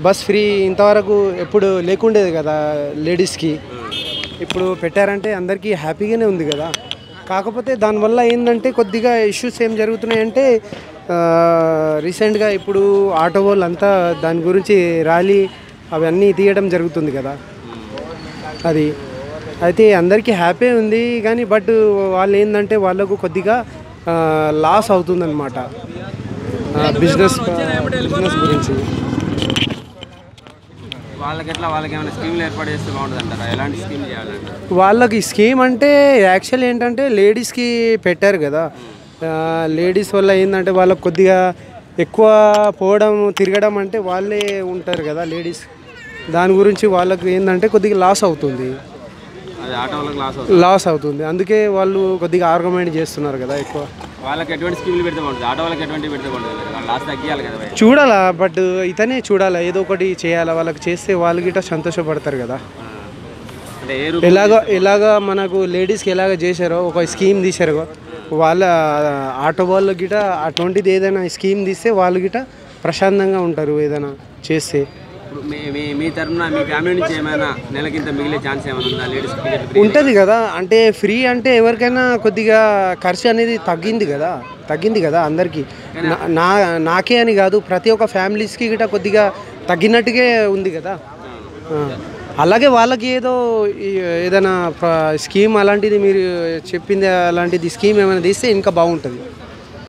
Bus free ఇంతవరకు ఎప్పుడు లేకుండేది కదా లేడీస్కి. ఇప్పుడు పెట్టారంటే అందరికీ హ్యాపీగానే ఉంది కదా. కాకపోతే దానివల్ల ఏంటంటే కొద్దిగా ఇష్యూస్ ఏం జరుగుతున్నాయంటే రీసెంట్గా ఇప్పుడు ఆటో వాళ్ళు అంతా దాని గురించి ర్యాలీ అవన్నీ తీయడం జరుగుతుంది కదా. అది అయితే అందరికీ హ్యాపీ ఉంది కానీ బట్ వాళ్ళు ఏంటంటే వాళ్ళకు కొద్దిగా లాస్ అవుతుందన్నమాట బిజినెస్ గురించి. వాళ్ళకి స్కీమ్ అంటే యాక్చువల్ ఏంటంటే లేడీస్కి పెట్టారు కదా. లేడీస్ వల్ల ఏంటంటే వాళ్ళకి కొద్దిగా ఎక్కువ పోవడం తిరగడం అంటే వాళ్ళే ఉంటారు కదా లేడీస్. దాని గురించి వాళ్ళకి ఏంటంటే కొద్దిగా లాస్ అవుతుంది. అందుకే వాళ్ళు కొద్దిగా ఆర్గ్యుమెంట్ చేస్తున్నారు కదా ఎక్కువ. వాళ్ళకి ఎటువంటి స్కీమ్లు పెడితే బాగుంటుంది, ఆటో వాళ్ళకి ఎటువంటి పెడితే బాగుంటుంది, వాళ్ళు లాస్ తగ్గియాలి కదా. చూడాలా బట్ ఇతనే చూడాలా, ఏదో ఒకటి చేయాలా. వాళ్ళకి చేస్తే వాళ్ళు గిట్ట సంతోషపడతారు కదా. అంటే ఎలాగా మనకు లేడీస్కి ఎలాగ చేశారో ఒక స్కీమ్ తీశారో వాళ్ళ ఆటో వాళ్ళు గిట అటువంటిది ఏదైనా స్కీమ్ తీస్తే వాళ్ళు గిట ప్రశాంతంగా ఉంటారు ఏదైనా చేస్తే. మీ తరఫున మీ ఫ్యామిలీ నుంచి ఏమైనా నెలకింత మిగిలే ఛాన్స్ ఏమైనా ఉందా లేడీస్కి? ఉంటుంది కదా. అంటే ఫ్రీ అంటే ఎవరికైనా కొద్దిగా ఖర్చు అనేది తగ్గింది కదా అందరికీ. నాకే అని కాదు, ప్రతి ఒక్క ఫ్యామిలీస్కి గిట కొద్దిగా తగ్గినట్టుగా ఉంది కదా. అలాగే వాళ్ళకి ఏదైనా స్కీమ్ అలాంటిది మీరు చెప్పింది అలాంటిది స్కీమ్ ఏమైనా తీస్తే ఇంకా బాగుంటుంది.